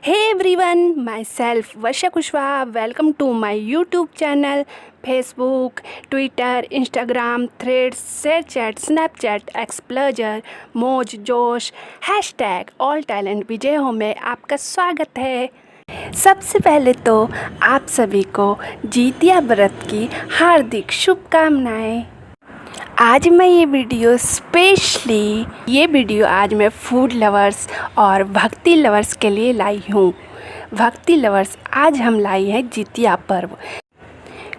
Hey everyone, myself Varsha Kushwaha. Welcome to my YouTube channel, Facebook, Twitter, Instagram, Threads, ShareChat, Snapchat, Explorer, Moj, Josh, hashtag all talent विजय हो में आपका स्वागत है। सबसे पहले तो आप सभी को जितिया व्रत की हार्दिक शुभकामनाएं। आज मैं ये वीडियो आज मैं फूड लवर्स और भक्ति लवर्स के लिए लाई हूँ। भक्ति लवर्स, आज हम लाई हैं जितिया पर्व।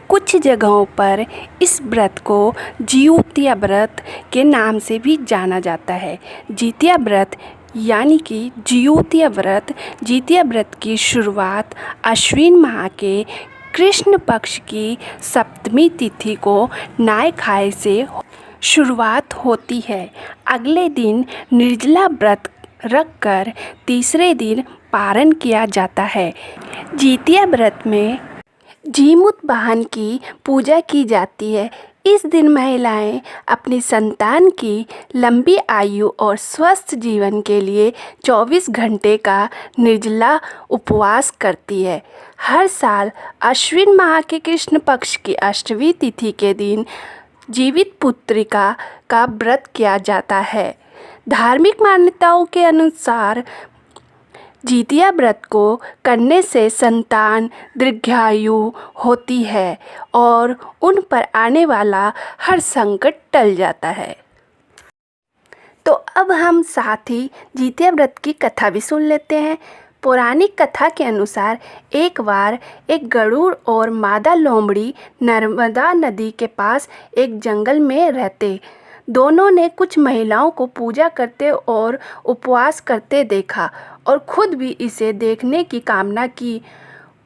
कुछ जगहों पर इस व्रत को जितिया व्रत के नाम से भी जाना जाता है। जितिया व्रत यानी कि जितिया व्रत की शुरुआत आश्विन माह के कृष्ण पक्ष की सप्तमी तिथि को नहाय खाए से शुरुआत होती है। अगले दिन निर्जला व्रत रखकर तीसरे दिन पारण किया जाता है। जितिया व्रत में जीमूत वाहन की पूजा की जाती है। इस दिन महिलाएं अपनी संतान की लंबी आयु और स्वस्थ जीवन के लिए 24 घंटे का निर्जला उपवास करती है। हर साल आश्विन माह के कृष्ण पक्ष की अष्टमी तिथि के दिन जीवित पुत्रिका का व्रत किया जाता है। धार्मिक मान्यताओं के अनुसार जितिया व्रत को करने से संतान दीर्घायु होती है और उन पर आने वाला हर संकट टल जाता है। तो अब हम साथ ही जितिया व्रत की कथा भी सुन लेते हैं। पौराणिक कथा के अनुसार एक बार एक गरुड़ और मादा लोमड़ी नर्मदा नदी के पास एक जंगल में रहते। दोनों ने कुछ महिलाओं को पूजा करते और उपवास करते देखा और खुद भी इसे देखने की कामना की।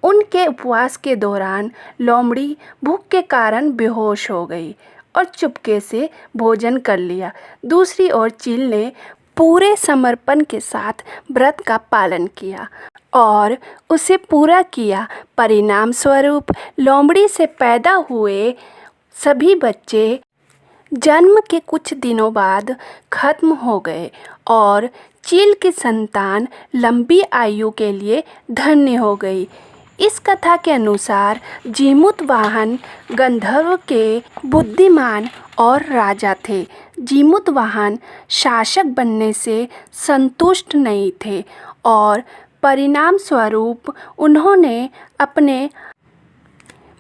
उनके उपवास के दौरान लोमड़ी भूख के कारण बेहोश हो गई और चुपके से भोजन कर लिया। दूसरी ओर चील ने पूरे समर्पण के साथ व्रत का पालन किया और उसे पूरा किया। परिणाम स्वरूप लोमड़ी से पैदा हुए सभी बच्चे जन्म के कुछ दिनों बाद खत्म हो गए और चील की संतान लंबी आयु के लिए धन्य हो गई। इस कथा के अनुसार जीमूत वाहन गंधर्व के बुद्धिमान और राजा थे। जीमूत वाहन शासक बनने से संतुष्ट नहीं थे और परिणाम स्वरूप उन्होंने अपने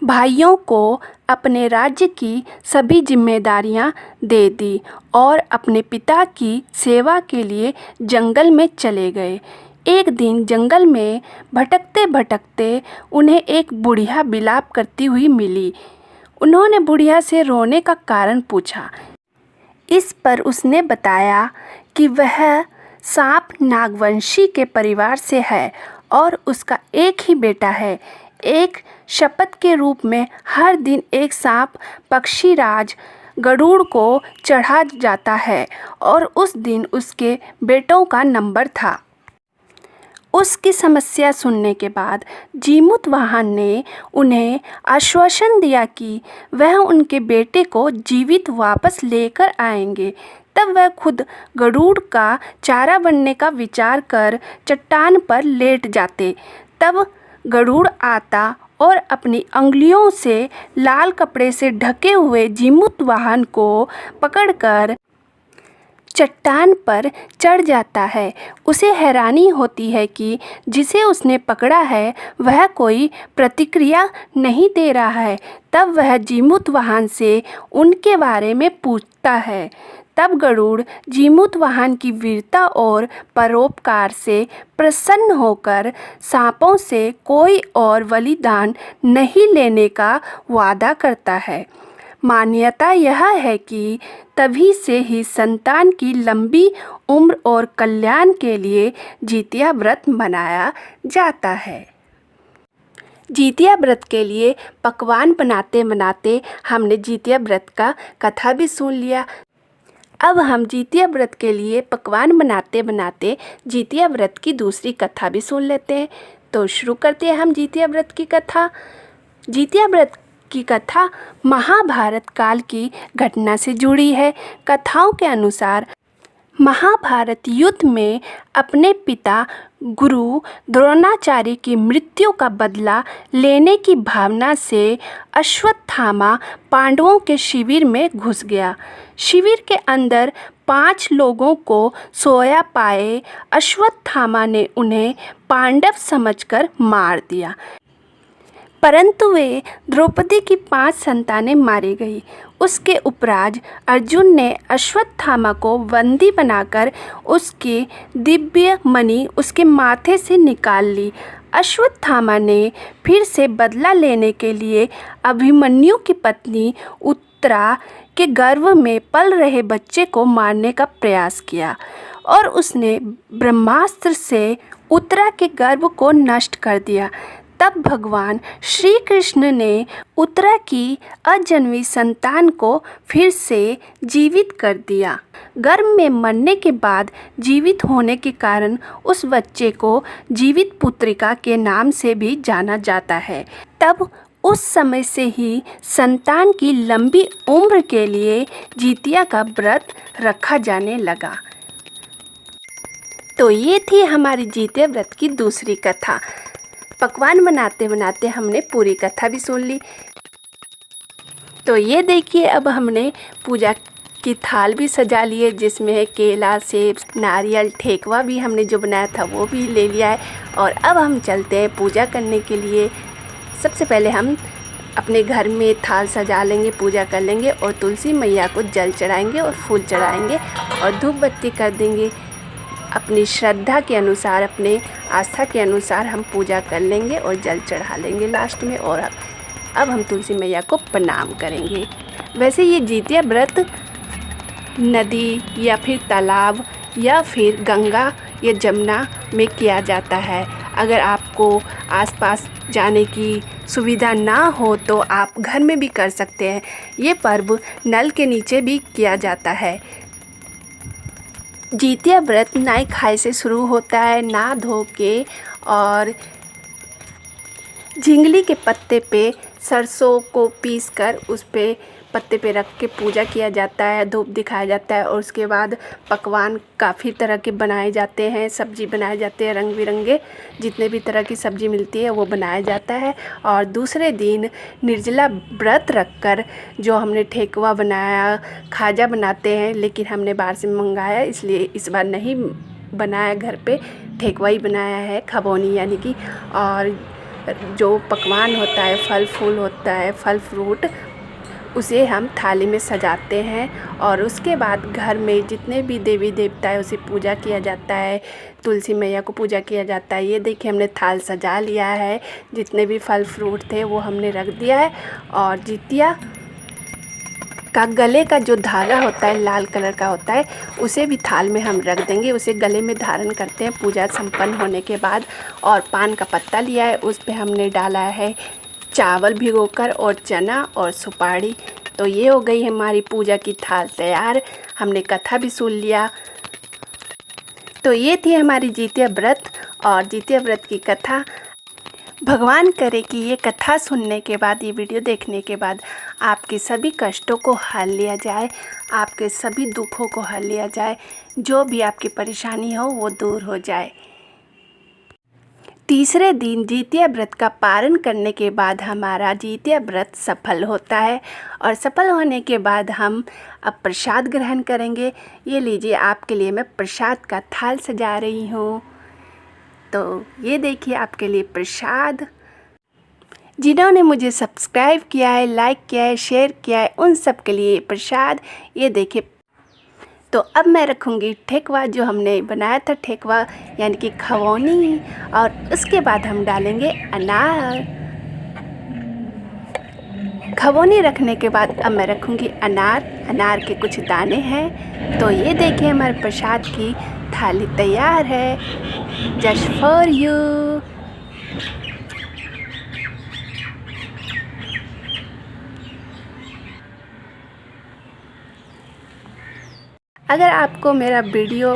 भाइयों को अपने राज्य की सभी जिम्मेदारियां दे दी और अपने पिता की सेवा के लिए जंगल में चले गए। एक दिन जंगल में भटकते भटकते उन्हें एक बुढ़िया विलाप करती हुई मिली। उन्होंने बुढ़िया से रोने का कारण पूछा। इस पर उसने बताया कि वह सांप नागवंशी के परिवार से है और उसका एक ही बेटा है। एक शपथ के रूप में हर दिन एक सांप पक्षीराज गरुड़ को चढ़ा जाता है और उस दिन उसके बेटों का नंबर था। उसकी समस्या सुनने के बाद जीमूत वाहन ने उन्हें आश्वासन दिया कि वह उनके बेटे को जीवित वापस लेकर आएंगे। तब वह खुद गरुड़ का चारा बनने का विचार कर चट्टान पर लेट जाते। तब गरुड़ आता और अपनी अंगुलियों से लाल कपड़े से ढके हुए जीमूत वाहन को पकड़कर चट्टान पर चढ़ जाता है। उसे हैरानी होती है कि जिसे उसने पकड़ा है वह कोई प्रतिक्रिया नहीं दे रहा है। तब वह जीमूत वाहन से उनके बारे में पूछता है। तब गरुड़ जीमूत वाहन की वीरता और परोपकार से प्रसन्न होकर सांपों से कोई और बलिदान नहीं लेने का वादा करता है। मान्यता यह है कि तभी से ही संतान की लंबी उम्र और कल्याण के लिए जितिया व्रत मनाया जाता है। जितिया व्रत के लिए पकवान बनाते बनाते हमने जितिया व्रत का कथा भी सुन लिया। अब हम जितिया व्रत के लिए पकवान बनाते बनाते जितिया व्रत की दूसरी कथा भी सुन लेते हैं। तो शुरू करते हैं हम जितिया व्रत की कथा। जितिया व्रत की कथा महाभारत काल की घटना से जुड़ी है। कथाओं के अनुसार महाभारत युद्ध में अपने पिता गुरु द्रोणाचार्य की मृत्यु का बदला लेने की भावना से अश्वत्थामा पांडवों के शिविर में घुस गया। शिविर के अंदर 5 लोगों को सोया पाए अश्वत्थामा ने उन्हें पांडव समझकर मार दिया, परंतु वे द्रौपदी की 5 संतानें मारी गई। उसके उपराज अर्जुन ने अश्वत्थामा को बंदी बनाकर उसकी दिव्य मणि उसके माथे से निकाल ली। अश्वत्थामा ने फिर से बदला लेने के लिए अभिमन्यु की पत्नी उत्तरा के गर्भ में पल रहे बच्चे को मारने का प्रयास किया और उसने ब्रह्मास्त्र से उत्तरा के गर्भ को नष्ट कर दिया। तब भगवान श्री कृष्ण ने उत्तरा की अजन्मी संतान को फिर से जीवित कर दिया। गर्भ में मरने के बाद जीवित होने के कारण उस बच्चे को जीवित पुत्रिका के नाम से भी जाना जाता है। तब उस समय से ही संतान की लंबी उम्र के लिए जितिया का व्रत रखा जाने लगा। तो ये थी हमारी जितिया व्रत की दूसरी कथा। पकवान बनाते बनाते हमने पूरी कथा भी सुन ली। तो ये देखिए, अब हमने पूजा की थाल भी सजा ली है, जिसमें है केला, सेब, नारियल, ठेकुआ भी हमने जो बनाया था वो भी ले लिया है। और अब हम चलते हैं पूजा करने के लिए। सबसे पहले हम अपने घर में थाल सजा लेंगे, पूजा कर लेंगे और तुलसी मैया को जल चढ़ाएंगे और फूल चढ़ाएंगे और धूप बत्ती कर देंगे। अपनी श्रद्धा के अनुसार, अपने आस्था के अनुसार हम पूजा कर लेंगे और जल चढ़ा लेंगे लास्ट में। और अब हम तुलसी मैया को प्रणाम करेंगे। वैसे ये जितिया व्रत नदी या फिर तालाब या फिर गंगा या जमुना में किया जाता है। अगर आपको आसपास जाने की सुविधा ना हो तो आप घर में भी कर सकते हैं। ये पर्व नल के नीचे भी किया जाता है। जितिया व्रत नहाय खाए से शुरू होता है। नहा धो के और झिंगली के पत्ते पे सरसों को पीसकर उस पे पत्ते पे रख के पूजा किया जाता है, धूप दिखाया जाता है। और उसके बाद पकवान काफ़ी तरह के बनाए जाते हैं, सब्ज़ी बनाए जाते हैं, रंग बिरंगे जितने भी तरह की सब्ज़ी मिलती है वो बनाया जाता है। और दूसरे दिन निर्जला व्रत रखकर जो हमने ठेकुआ बनाया, खाजा बनाते हैं, लेकिन हमने बाहर से मंगाया इसलिए इस बार नहीं बनाया, घर पे ठेकुआ ही बनाया है, खबौनी यानी कि। और जो पकवान होता है, फल फूल होता है, फल फ्रूट, उसे हम थाली में सजाते हैं। और उसके बाद घर में जितने भी देवी देवता है उसे पूजा किया जाता है, तुलसी मैया को पूजा किया जाता है। ये देखिए, हमने थाल सजा लिया है, जितने भी फल फ्रूट थे वो हमने रख दिया है। और जितिया का गले का जो धागा होता है, लाल कलर का होता है, उसे भी थाल में हम रख देंगे, उसे गले में धारण करते हैं पूजा संपन्न होने के बाद। और पान का पत्ता लिया है, उस पे हमने डाला है चावल भिगोकर और चना और सुपारी। तो ये हो गई हमारी पूजा की थाल तैयार। हमने कथा भी सुन लिया। तो ये थी हमारी जितिया व्रत और जितिया व्रत की कथा। भगवान करे कि ये कथा सुनने के बाद, ये वीडियो देखने के बाद आपके सभी कष्टों को हल लिया जाए, आपके सभी दुखों को हल लिया जाए, जो भी आपकी परेशानी हो वो दूर हो जाए। तीसरे दिन जितिया व्रत का पारण करने के बाद हमारा जितिया व्रत सफल होता है। और सफल होने के बाद हम अब प्रसाद ग्रहण करेंगे। ये लीजिए, आपके लिए मैं प्रसाद का थाल सजा रही हूँ। तो ये देखिए आपके लिए प्रसाद। जिन्होंने मुझे सब्सक्राइब किया है, लाइक किया है, शेयर किया है, उन सब के लिए प्रसाद। ये देखिए। तो अब मैं रखूँगी ठेकुआ, जो हमने बनाया था ठेकुआ यानी कि खवौनी। और उसके बाद हम डालेंगे अनार। खवौनी रखने के बाद अब मैं रखूँगी अनार। अनार के कुछ दाने हैं। तो ये देखिए, हमारे प्रसाद की थाली तैयार है, जस्ट फॉर यू। अगर आपको मेरा वीडियो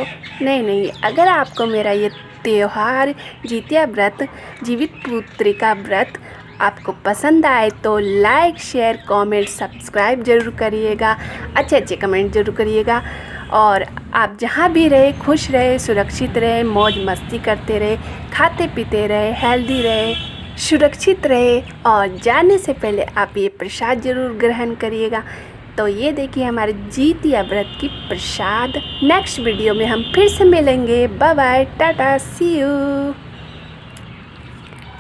अगर आपको मेरा ये त्यौहार जितिया व्रत, जीवित पुत्रिका व्रत आपको पसंद आए तो लाइक, शेयर, कमेंट, सब्सक्राइब ज़रूर करिएगा। अच्छे अच्छे कमेंट ज़रूर करिएगा। और आप जहाँ भी रहे खुश रहे, सुरक्षित रहे, मौज मस्ती करते रहे, खाते पीते रहे, हेल्दी रहे, सुरक्षित रहे। और जाने से पहले आप ये प्रसाद ज़रूर ग्रहण करिएगा। तो ये देखिए हमारे जितिया व्रत की प्रसाद। नेक्स्ट वीडियो में हम फिर से मिलेंगे। Bye bye, tata, see you,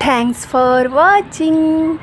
thanks for watching.